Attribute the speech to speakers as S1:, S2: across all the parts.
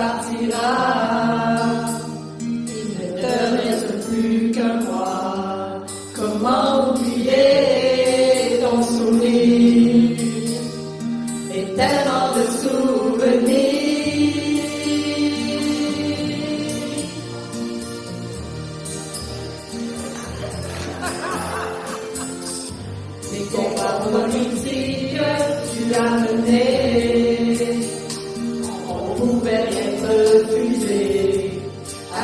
S1: partira. Il ne te reste plus qu'un moi. Comment oublier ton sourire et tellement de souvenirs. Les combats politiques tu as menés, on pouvait rien refuser.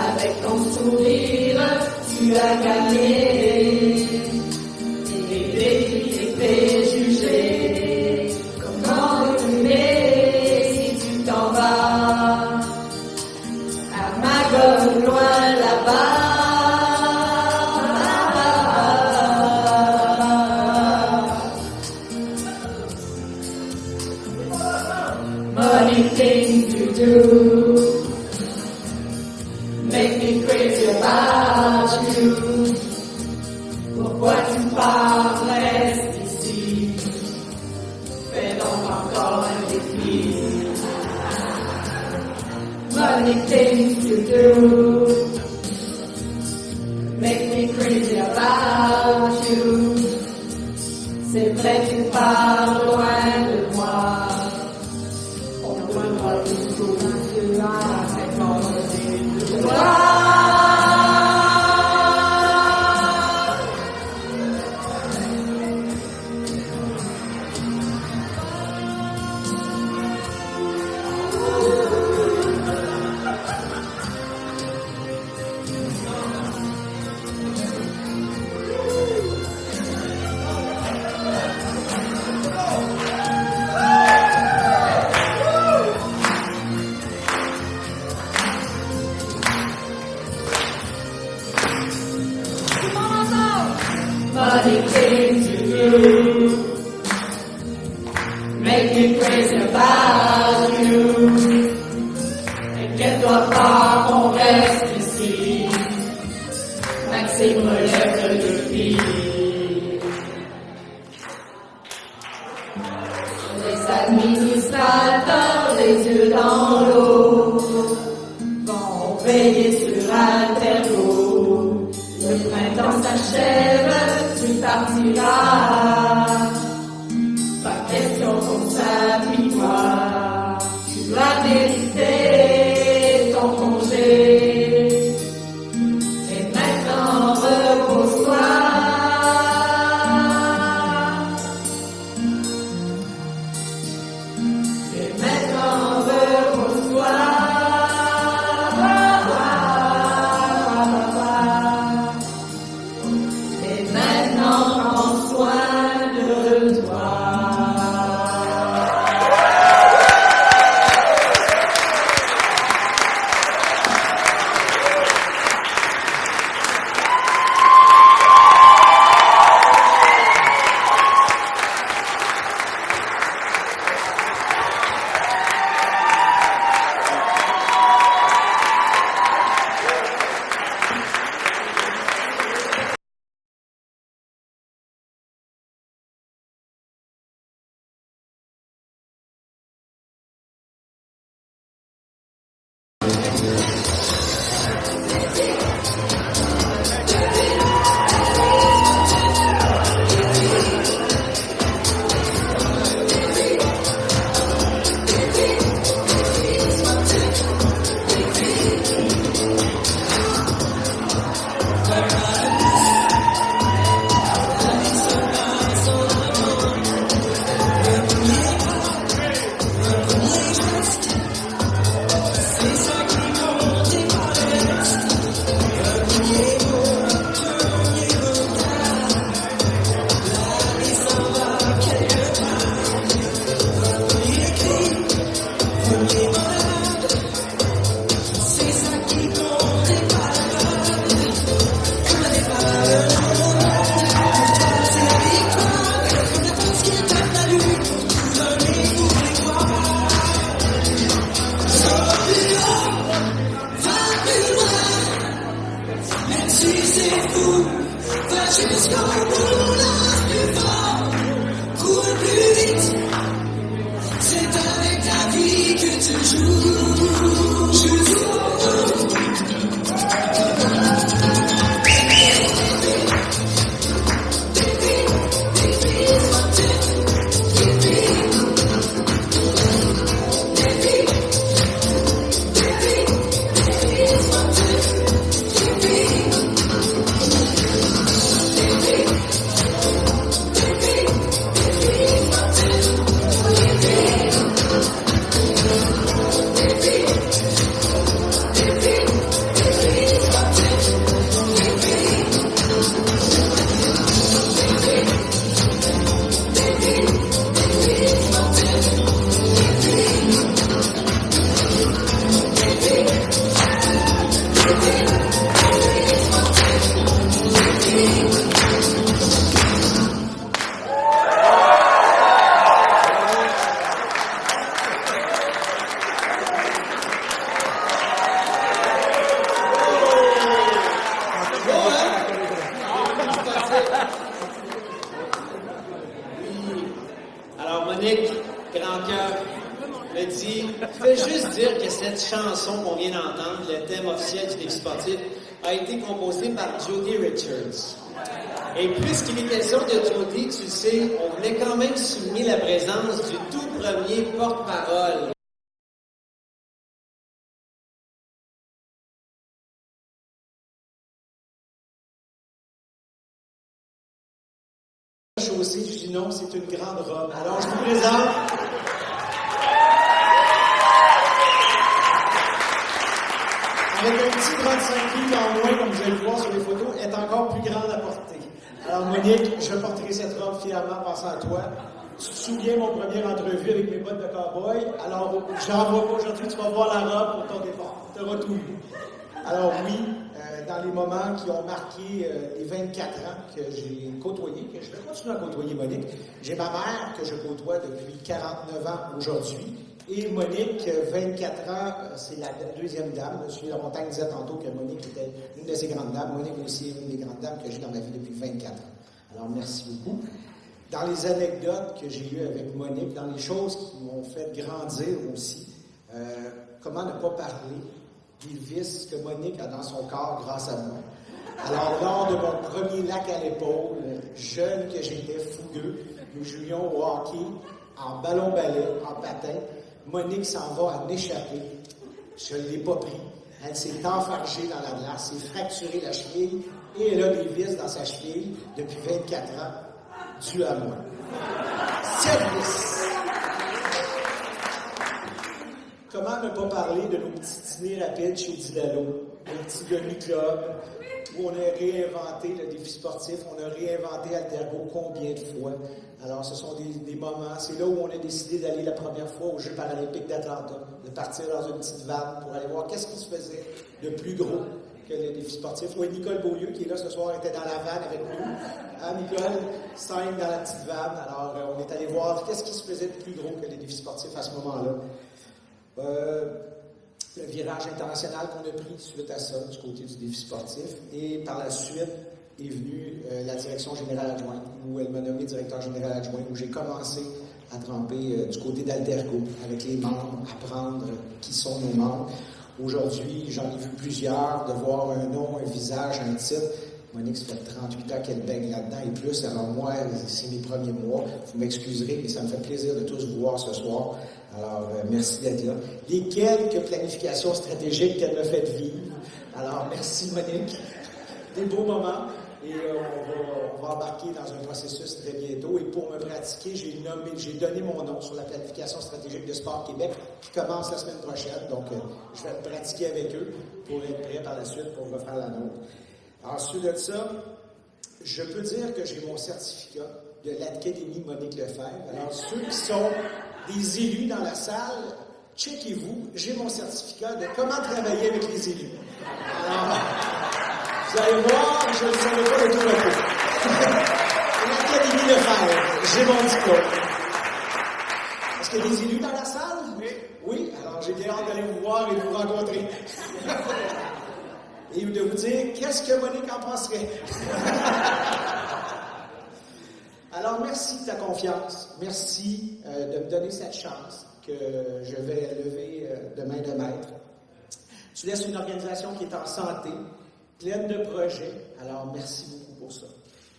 S1: Avec ton sourire, tu as gagné. Les préjugés, comment reculer si tu t'en vas à Magog, loin là-bas. Money things to do make me crazy about you. Pourquoi tu pars, reste ici. Fais donc encore un défi. Money things to do make me crazy about you. C'est vrai, tu pars loin de moi. On ne peut pas toujours tu as maintenant de toi. Money came to you, make me crazy about you. Inquiète-toi pas, on reste ici. Maxime relève le défi. Les administrateurs, les yeux dans l'eau, vont veiller sur Alterlo. Le printemps s'achève, tu partiras. Pas question qu'on s'apitoie. Tu dois mériter ton congé. Et maintenant repose-toi. Et maintenant repose-toi. Et maintenant prends soin de toi.
S2: C'est avec ta vie que tu joues. que cette chanson qu'on vient d'entendre, le thème officiel du défi sportif, a été composé par Jody Richards. Et puisqu'il est question de Jody, tu sais, on voulait quand même souligner la présence du tout premier porte-parole.
S3: Chaussée, je dis non, c'est une grande robe. Alors, je vous présente. Avec un petit 35 livres en moins, comme vous allez le voir sur les photos, est encore plus grande à porter. Alors, Monique, je porterai cette robe fièrement pensant à toi. Tu te souviens mon première entrevue avec mes bottes de cow-boy? Alors, j'envoie aujourd'hui, tu vas voir la robe pour ton départ. Tu auras tout vu. Alors, oui, dans les moments qui ont marqué les 24 ans que j'ai côtoyé, que je vais continuer à côtoyer Monique, j'ai ma mère que je côtoie depuis 49 ans aujourd'hui. Et Monique, 24 ans, c'est la deuxième dame. M. Lamontagne disait tantôt que Monique était une de ses grandes dames. Monique aussi est une des grandes dames que j'ai dans ma vie depuis 24 ans. Alors, merci beaucoup. Dans les anecdotes que j'ai eues avec Monique, dans les choses qui m'ont fait grandir aussi, comment ne pas parler des vices que Monique a dans son corps grâce à moi. Alors, lors de mon premier lac à l'épaule, jeune que j'étais, fougueux, nous jouions au hockey, en ballon-ballet, en patin. Monique s'en va en échapper. Je ne l'ai pas pris. Elle s'est enfargée dans la glace, s'est fracturée la cheville et elle a des vis dans sa cheville depuis 24 ans, dû à moi. 7 vis. Comment ne pas parler de nos petits dîners rapides chez Dilalo, nos petits demi-clubs, où on a réinventé le défi sportif, on a réinventé Altergo combien de fois? Alors, ce sont des moments, c'est là où on a décidé d'aller la première fois aux Jeux paralympiques d'Atlanta, de partir dans une petite vanne pour aller voir qu'est-ce qui se faisait de plus gros que le défi sportif. Oui, Nicole Beaulieu, qui est là ce soir, était dans la vanne avec nous. Hein, Nicole, 5 dans la petite vanne. Alors, on est allé voir qu'est-ce qui se faisait de plus gros que les défis sportifs à ce moment-là. Le virage international qu'on a pris suite à ça, du côté du défi sportif. Et par la suite est venue la direction générale adjointe, où elle m'a nommé directeur général adjoint, où j'ai commencé à tremper du côté d'Altergo, avec les membres, apprendre qui sont nos membres. Aujourd'hui, j'en ai vu plusieurs, de voir un nom, un visage, un titre. Monique, ça fait 38 ans qu'elle baigne là-dedans et plus. Alors moi, c'est mes premiers mois. Vous m'excuserez, mais ça me fait plaisir de tous vous voir ce soir. Alors, merci d'être là. Les quelques planifications stratégiques qu'elle m'a fait vivre. Alors, merci Monique. Des beaux moments. Et on va embarquer dans un processus très bientôt. Et pour me pratiquer, j'ai donné mon nom sur la planification stratégique de Sport Québec qui commence la semaine prochaine. Donc, je vais me pratiquer avec eux pour être prêt par la suite pour refaire la nôtre. Ensuite de ça, je peux dire que j'ai mon certificat de l'Académie Monique Lefebvre. Alors, ceux qui sont des élus dans la salle, checkez-vous, j'ai mon certificat de comment travailler avec les élus. Alors, vous allez voir, je ne savais pas le tout repos. L'Académie Lefebvre, j'ai mon diplôme. Est-ce qu'il y a des élus dans la salle? Oui, alors j'ai bien hâte d'aller vous voir et vous rencontrer. Et de vous dire, qu'est-ce que Monique en penserait? Alors, merci de ta confiance. Merci de me donner cette chance que je vais lever de main de maître. Tu laisses une organisation qui est en santé, pleine de projets. Alors, merci beaucoup pour ça.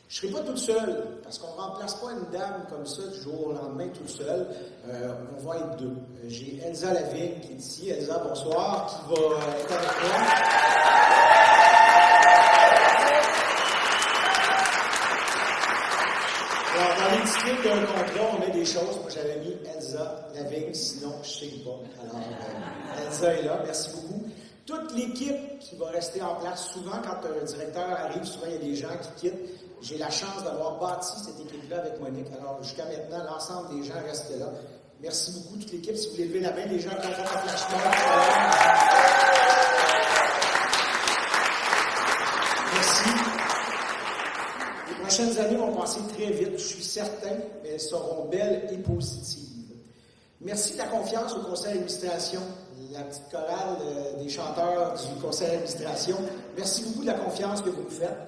S3: Je ne serai pas toute seule, parce qu'on ne remplace pas une dame comme ça du jour au lendemain toute seule. On va être deux. J'ai Elsa Lavigne qui est ici. Elsa, bonsoir, qui va être avec moi. Alors, dans l'étiquette d'un contrat, on met des choses. Moi, j'avais mis Elsa Lavigne, sinon, je ne sais pas. Alors, Elsa est là, merci beaucoup. Toute l'équipe qui va rester en place, souvent, quand un directeur arrive, souvent, il y a des gens qui quittent. J'ai la chance d'avoir bâti cette équipe-là avec Monique. Alors, jusqu'à maintenant, l'ensemble des gens restent là. Merci beaucoup, toute l'équipe. Si vous voulez lever la main, les gens qui ont fait la flash mob. Merci. Les prochaines années vont passer très vite, je suis certain, mais elles seront belles et positives. Merci de la confiance au conseil d'administration, la petite chorale des chanteurs du conseil d'administration. Merci beaucoup de la confiance que vous me faites.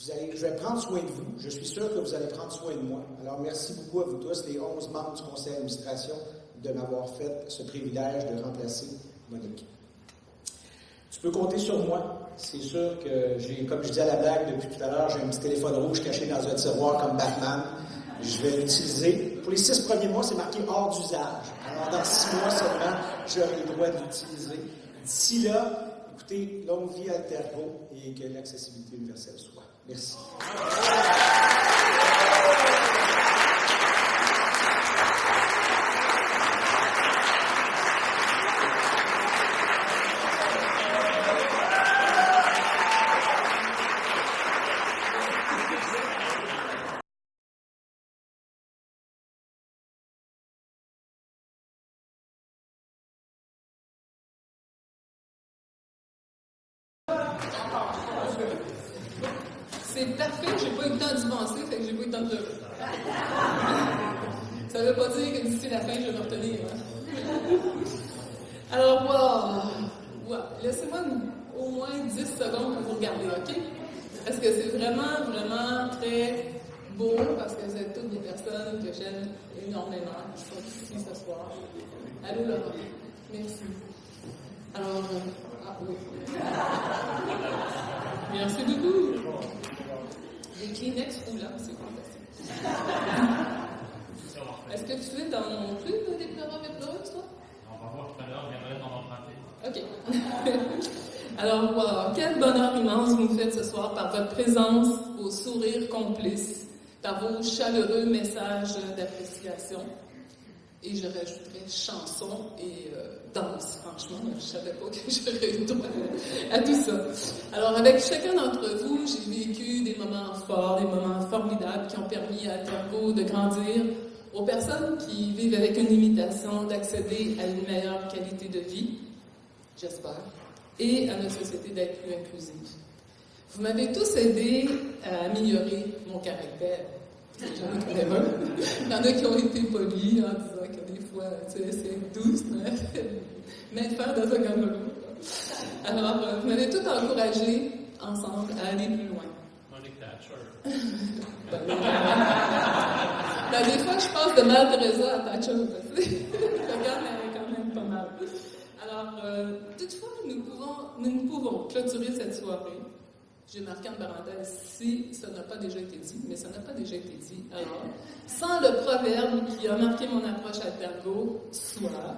S3: Je vais prendre soin de vous. Je suis sûr que vous allez prendre soin de moi. Alors, merci beaucoup à vous tous, les 11 membres du conseil d'administration de m'avoir fait ce privilège de remplacer Monique. Tu peux compter sur moi. C'est sûr que comme je dis à la blague depuis tout à l'heure, j'ai un petit téléphone rouge caché dans un tiroir comme Batman. Je vais l'utiliser. Pour les 6 premiers mois, c'est marqué hors d'usage. Alors, dans 6 mois seulement, j'aurai le droit de l'utiliser. D'ici là, écoutez, longue vie à Altergo et que l'accessibilité universelle soit. Merci.
S1: C'est parfait, j'ai pas eu le temps d'y penser, fait que j'ai pas eu le temps de pleurer. Ça veut pas dire que d'ici la fin, je vais me retenir. Alors, wow. Laissez-moi au moins 10 secondes pour vous regarder, OK? Parce que c'est vraiment, vraiment très beau, parce que vous êtes toutes des personnes que j'aime énormément, qui sont ici ce soir. Allô, Laurent? Merci. Alors, oui. Merci beaucoup. Des Kleenex roulants, c'est fantastique. Est-ce que tu es dans non plus des pleureurs et pleureuses, toi?
S4: On va voir tout à l'heure, je viendrai d'en emprunter.
S1: OK. Alors, wow, quel bonheur immense vous me faites ce soir par votre présence, vos sourires complices, par vos chaleureux messages d'appréciation. Et je rajouterais chansons et danse, franchement. Je ne savais pas que j'aurais eu le droit à tout ça. Alors, avec chacun d'entre vous, j'ai vécu des moments forts, des moments formidables qui ont permis à Altergo de grandir, aux personnes qui vivent avec une limitation d'accéder à une meilleure qualité de vie, j'espère, et à notre société d'être plus inclusive. Vous m'avez tous aidé à améliorer mon caractère. J'en ai trouvé un. Il y en a qui ont été polis en disant que des fois, tu sais, c'est douce, mais faire dans un gamelot. Alors, vous m'avez tous encouragé ensemble à aller plus loin.
S4: Monique Thatcher.
S1: Des fois, je passe de Mère Teresa à Thatcher. Le gars est quand même pas mal. Alors, toutefois, nous ne pouvons clôturer cette soirée. J'ai marqué en parenthèse si ça n'a pas déjà été dit, mais ça n'a pas déjà été dit. Alors, sans le proverbe qui a marqué mon approche à Altergo, soit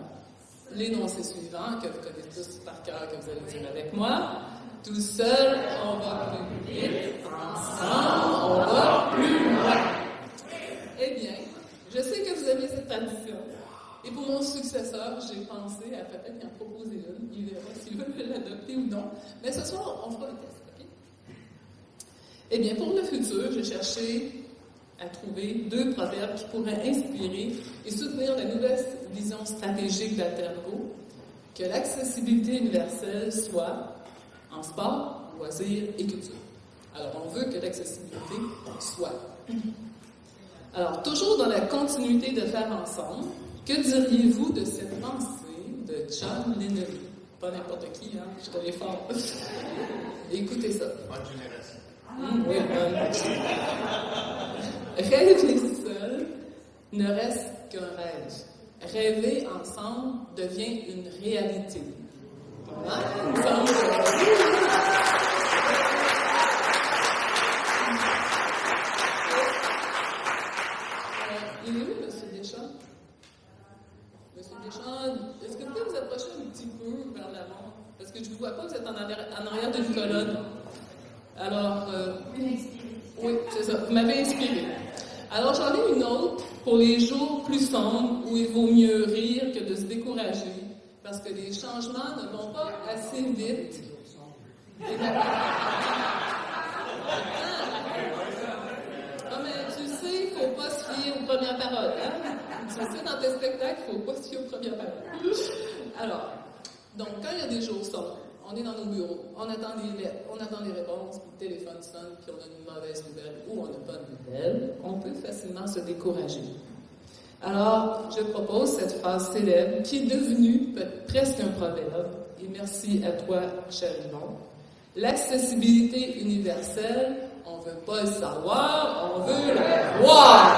S1: l'énoncé suivant, que vous connaissez tous par cœur, que vous allez dire avec moi. Tout seul, on va plus vite. Ensemble, on va plus loin. Eh bien, je sais que vous aimez cette tradition. Et pour mon successeur, j'ai pensé à peut-être lui en proposer une. Il verra s'il veut l'adopter ou non. Mais ce soir, on fera le test. Eh bien, pour le futur, j'ai cherché à trouver 2 proverbes qui pourraient inspirer et soutenir la nouvelle vision stratégique d'Altergo, que l'accessibilité universelle soit en sport, loisirs et culture. Alors, on veut que l'accessibilité soit. Alors, toujours dans la continuité de faire ensemble, que diriez-vous de cette pensée de John Lennon? Pas n'importe qui, hein? Je te l'ai fort. Écoutez ça.
S4: Bonne génération.
S1: Oui, rêver seul ne reste qu'un rêve. Rêver ensemble devient une réalité. Il est où, M. Deschamps? M. Deschamps, est-ce que vous pouvez vous approcher un petit peu vers l'avant? Parce que je ne vous vois pas, vous êtes en arrière d'une colonne. Alors, oui, c'est ça, vous m'avez inspiré. Alors, j'en ai une autre pour les jours plus sombres où il vaut mieux rire que de se décourager parce que les changements ne vont pas assez vite. Ah, mais tu sais, il ne faut pas se fier aux premières paroles. Hein? Tu sais, dans tes spectacles, il ne faut pas se fier aux premières paroles. Alors, donc, quand il y a des jours sombres, on est dans nos bureaux, on attend les lettres, on attend les réponses, puis le téléphone sonne, puis on a une mauvaise nouvelle ou on n'a pas de nouvelle, on peut facilement se décourager. Alors, je propose cette phrase célèbre qui est devenue presque un proverbe, et merci à toi, cher Yvon. L'accessibilité universelle, on ne veut pas le savoir, on veut le voir.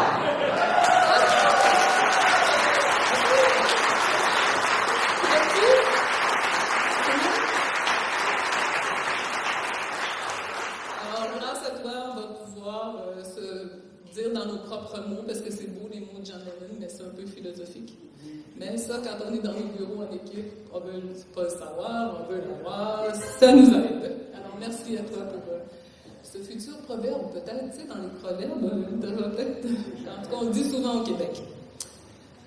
S1: on est dans les bureaux en équipe, on veut pas le savoir, on veut l'avoir, ça nous aide. Alors, merci à toi pour ce futur proverbe, peut-être, tu sais, dans les proverbes, peut-être, en tout cas, on le dit souvent au Québec.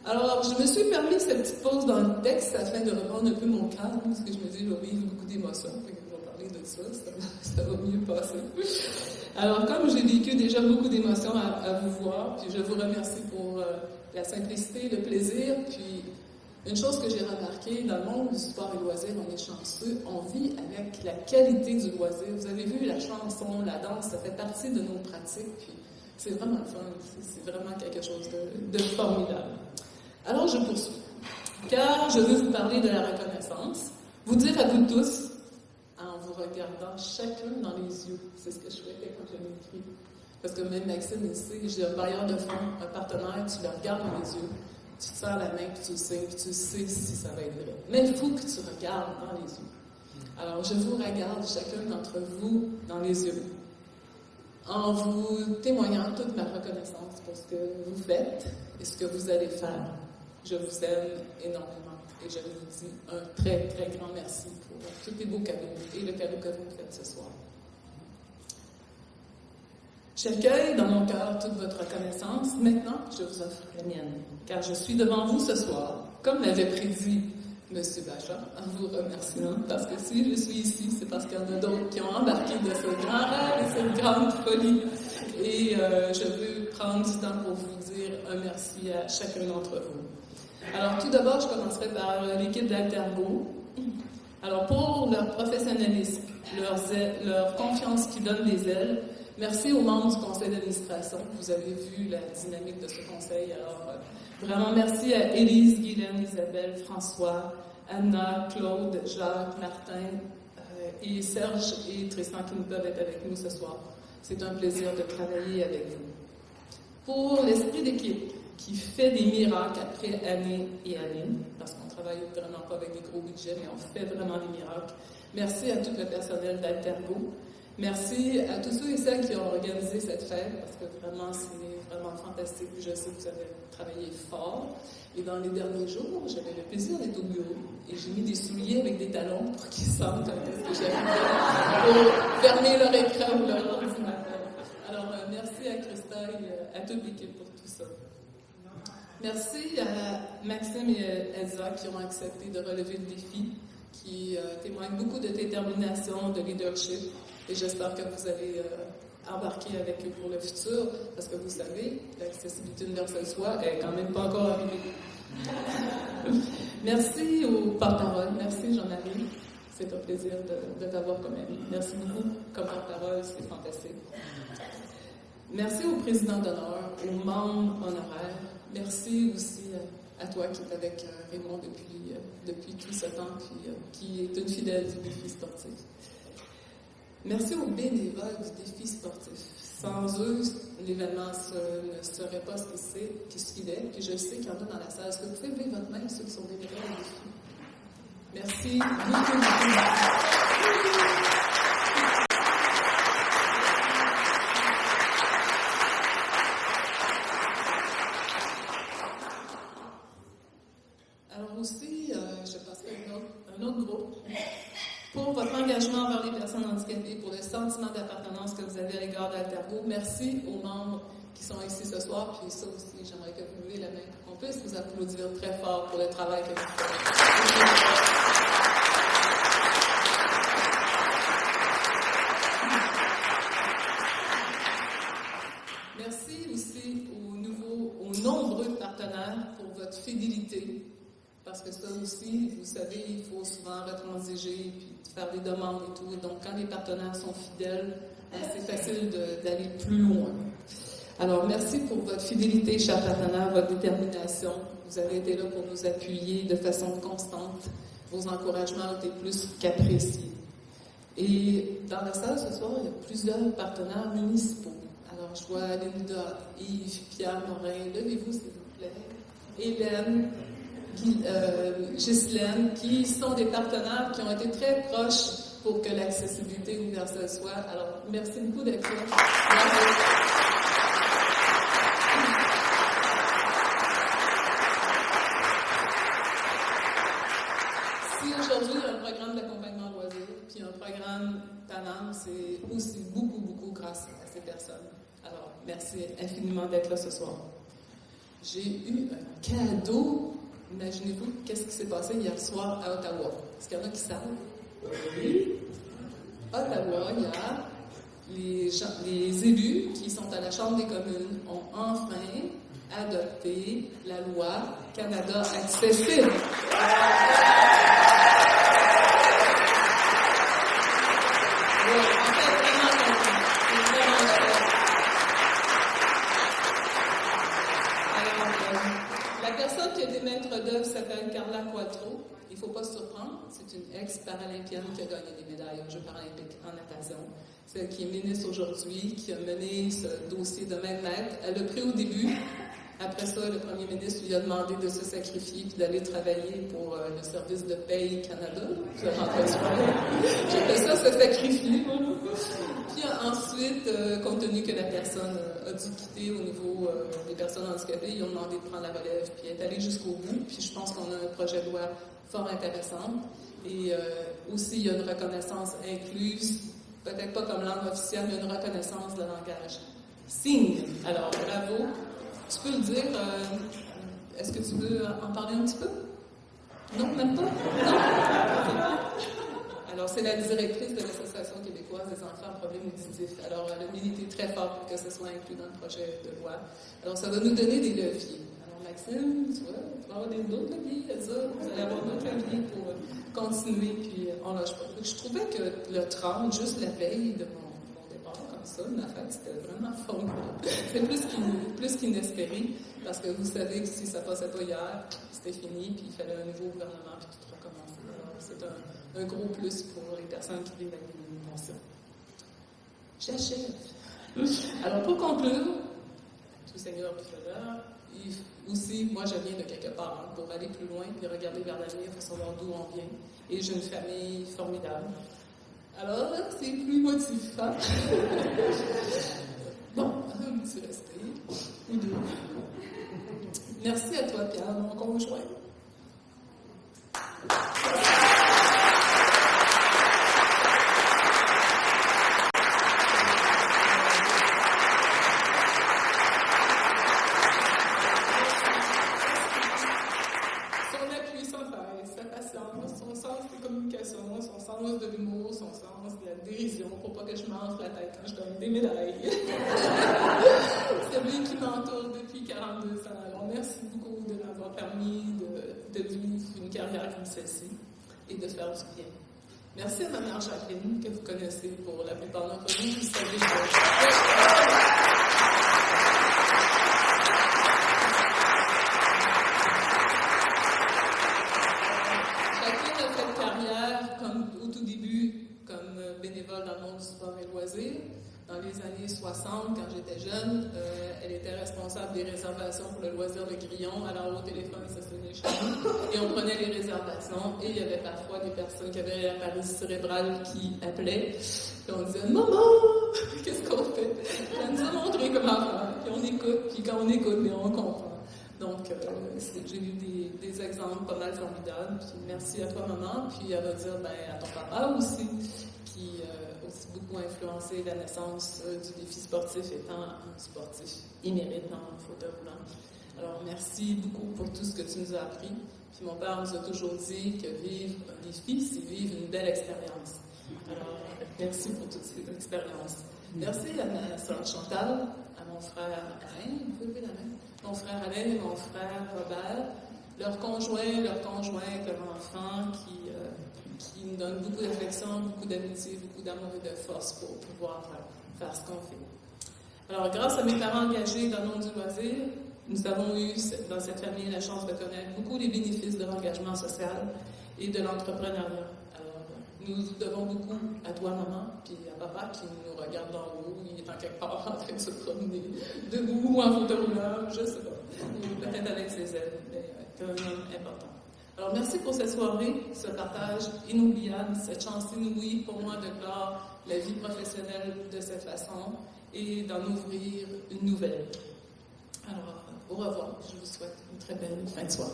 S1: Alors, je me suis permis cette petite pause dans le texte afin de reprendre un peu mon calme, parce que je me dis, je vais vivre beaucoup d'émotions, fait que je vais parler de ça va mieux passer. Alors, comme j'ai vécu déjà beaucoup d'émotions à vous voir, puis je vous remercie pour la simplicité, le plaisir, puis une chose que j'ai remarqué, dans le monde du sport et loisirs, on est chanceux, on vit avec la qualité du loisir. Vous avez vu, la chanson, la danse, ça fait partie de nos pratiques, puis c'est vraiment le fun, c'est vraiment quelque chose de formidable. Alors, je poursuis, car je veux vous parler de la reconnaissance, vous dire à vous tous, en vous regardant chacun dans les yeux, c'est ce que je fais quand je m'écris. Parce que même Maxime ici, j'ai un bailleur de fonds, un partenaire, tu le regardes dans les yeux, tu te serres la main, puis tu le sais, puis tu sais si ça va être vrai. Mais il faut que tu regardes dans les yeux. Alors, je vous regarde chacun d'entre vous dans les yeux, en vous témoignant toute ma reconnaissance pour ce que vous faites et ce que vous allez faire. Je vous aime énormément et je vous dis un très, très grand merci pour tous les beaux cadeaux et le cadeau que vous me faites ce soir. J'accueille dans mon cœur toute votre reconnaissance. Maintenant, je vous offre la mienne, car je suis devant vous ce soir, comme l'avait prédit M. Bachat, en vous remerciant, parce que si je suis ici, c'est parce qu'il y en a d'autres qui ont embarqué de ce grand rêve et cette grande folie. Et je veux prendre du temps pour vous dire un merci à chacun d'entre vous. Alors, tout d'abord, je commencerai par l'équipe d'Altergo. Alors, pour leur professionnalisme, leur confiance qui donne des ailes, merci aux membres du conseil d'administration. Vous avez vu la dynamique de ce conseil. Alors, vraiment merci à Élise, Guylaine, Isabelle, François, Anna, Claude, Jacques, Martin et Serge et Tristan qui ne peuvent être avec nous ce soir. C'est un plaisir de travailler avec vous. Pour l'esprit d'équipe qui fait des miracles après années et années, parce qu'on ne travaille vraiment pas avec des gros budgets, mais on fait vraiment des miracles. Merci à tout le personnel d'Altergo. Merci à tous ceux et celles qui ont organisé cette fête, parce que vraiment, c'est vraiment fantastique. Je sais que vous avez travaillé fort. Et dans les derniers jours, j'avais le plaisir d'être au bureau et j'ai mis des souliers avec des talons pour qu'ils sentent ce que j'avais fait pour fermer leur écran ou leur ordinateur. Alors, merci à Christa et à toute l'équipe pour tout ça. Merci à Maxime et Elsa qui ont accepté de relever le défi, qui témoignent beaucoup de détermination, de leadership. Et j'espère que vous allez embarquer avec eux pour le futur, parce que vous savez, l'accessibilité universelle soit est quand même pas encore arrivée. Merci aux porte-paroles. Merci Jean-Marie. C'est un plaisir de t'avoir comme ami. Merci beaucoup comme porte-parole, c'est fantastique. Merci au président d'honneur, aux membres honoraires. Merci aussi à toi qui est avec Raymond depuis tout ce temps, puis qui est une fidèle du défi sportif. Merci aux bénévoles du défi sportif. Sans eux, l'événement ne serait pas ce qui se fidait. Puis je sais qu'il y en a dans la salle. Est-ce que vous pouvez lever votre main, ceux qui sont bénévoles au défi? Merci beaucoup. Alors aussi, je passerai à un autre groupe. Pour votre engagement envers les personnes handicapées, pour le sentiment d'appartenance que vous avez à l'égard d'Altergo, merci aux membres qui sont ici ce soir. Puis ça aussi, j'aimerais que vous levez la main pour qu'on puisse vous applaudir très fort pour le travail que vous faites. Merci aussi aux nombreux partenaires pour votre fidélité. Parce que ça aussi, vous savez, il faut souvent retransiger puis faire des demandes et tout. Donc, quand les partenaires sont fidèles, c'est facile d'aller plus loin. Alors, merci pour votre fidélité, chers partenaires, votre détermination. Vous avez été là pour nous appuyer de façon constante. Vos encouragements ont été plus qu'appréciés. Et dans la salle ce soir, il y a plusieurs partenaires municipaux. Alors, je vois Linda, Yves, Pierre Morin. Levez-vous, s'il vous plaît. Hélène. Ghislaine, qui sont des partenaires qui ont été très proches pour que l'accessibilité universelle soit. Alors, merci beaucoup d'être là. Si aujourd'hui, il y a un programme d'accompagnement loisir, puis un programme talent, c'est aussi beaucoup grâce à ces personnes. Alors, merci infiniment d'être là ce soir. J'ai eu un cadeau. Imaginez-vous, qu'est-ce qui s'est passé hier soir à Ottawa? Est-ce qu'il y en a qui savent? Oui. Ottawa, il y a les élus qui sont à la Chambre des communes ont enfin adopté la loi Canada accessible. La personne qui a été maître d'œuvre s'appelle Carla Quattro. Il ne faut pas se surprendre, c'est une ex-paralympienne qui a gagné des médailles aux Jeux paralympiques en natation. C'est elle qui est ministre aujourd'hui, qui a mené ce dossier de même maître. Elle a pris au début. Après ça, le premier ministre lui a demandé de se sacrifier et d'aller travailler pour le service de paye Canada. J'ai fait ça, se sacrifier. Puis ensuite, compte tenu que la personne a dû quitter au niveau des personnes handicapées, ils ont demandé de prendre la relève, puis elle est allée jusqu'au bout. Puis je pense qu'on a un projet de loi fort intéressant. Et aussi, il y a une reconnaissance incluse, peut-être pas comme langue officielle, mais une reconnaissance de langage signe. Alors, bravo. Tu peux le dire, est-ce que tu veux en parler un petit peu? Non, même pas? Non? Alors, c'est la directrice de l'Association québécoise des enfants à problèmes auditifs. Alors, elle a milité très fort pour que ce soit inclus dans le projet de loi. Alors, ça va nous donner des leviers. Alors, Maxime, tu vois, tu vas avoir d'autres leviers, vous allez avoir d'autres leviers pour continuer, puis on lâche pas. Donc, je trouvais que le 30, juste la veille de mon départ, comme ça, ma fête, c'était vraiment formidable. C'est plus qu'inespéré, parce que vous savez que si ça passait pas hier, c'était fini, puis il fallait un nouveau gouvernement, puis tout recommencer. Alors, c'est un gros plus pour les personnes qui vivent avec une pension. J'achève. Alors, pour conclure, tout Seigneur tout faiseur, aussi, moi, je viens de quelque part, hein, pour aller plus loin, puis regarder vers l'avenir, pour savoir d'où on vient. Et j'ai une famille formidable. Alors, c'est plus motivant. Bon, un petit resté, ou deux. Merci à toi, Pierre, mon conjoint. De l'humour, son sens de la dérision, pour pas que je m'enfle la tête quand je donne des médailles. C'est lui qui m'entoure depuis 42 ans. Alors, merci beaucoup de m'avoir permis de vivre une carrière comme celle-ci et de faire du bien. Merci à ma mère Jacqueline, que vous connaissez pour la plupart d'entre vous, qui savez bénévole dans le monde du sport et loisirs. Dans les années 60, quand j'étais jeune, elle était responsable des réservations pour le loisir de Grillon. Alors, au téléphone, ça sonnait chez nous. Et on prenait les réservations. Et il y avait parfois des personnes qui avaient la paralysie cérébrale qui appelaient. Puis on disait « Maman, qu'est-ce qu'on fait? » Elle nous a montré comment faire. Puis on écoute. Puis quand on écoute, on comprend. Donc, j'ai eu des exemples pas mal formidables. Puis merci à toi, maman. Puis elle va dire à ton papa aussi, qui aussi beaucoup influencé la naissance du défi sportif, étant un sportif émérite en fauteuil roulant. Alors, merci beaucoup pour tout ce que tu nous as appris. Puis mon père nous a toujours dit que vivre un défi, c'est vivre une belle expérience. Alors, merci pour toutes ces expériences. Merci à ma soeur Chantal, à mon frère Alain, vous pouvez lever la main? Mon frère Alain et mon frère Robert, leur conjoint, leur enfant qui nous donne beaucoup d'affection, beaucoup d'amitié, beaucoup d'amour et de force pour pouvoir faire ce qu'on fait. Alors, grâce à mes parents engagés dans le monde du loisir, nous avons eu dans cette famille la chance de connaître beaucoup les bénéfices de l'engagement social et de l'entrepreneuriat. Alors, nous devons beaucoup à toi, maman, puis à papa qui nous regarde d'en haut. Il est en quelque part en train de se promener debout ou en fauteuil roulant, je ne sais pas. Ou peut-être avec ses ailes, mais c'est un homme important. Alors, merci pour cette soirée, ce partage inoubliable, cette chance inouïe pour moi de clore la vie professionnelle de cette façon et d'en ouvrir une nouvelle. Alors, au revoir. Je vous souhaite une très belle fin de soirée.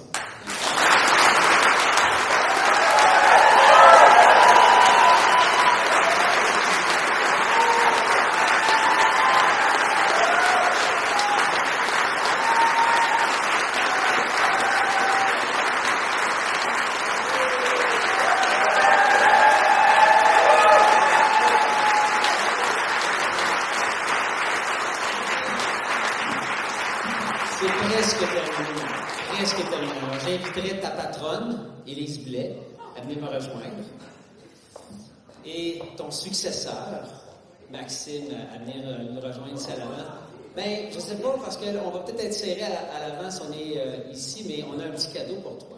S2: presque terminé. Presque terminé. Alors, j'inviterai ta patronne, Élise Blais, à venir me rejoindre. Et ton successeur, Maxime, à venir nous rejoindre ici à l'avant. Ben, je sais pas, parce qu'on va peut-être être serré à l'avant si on est ici, mais on a un petit cadeau pour toi.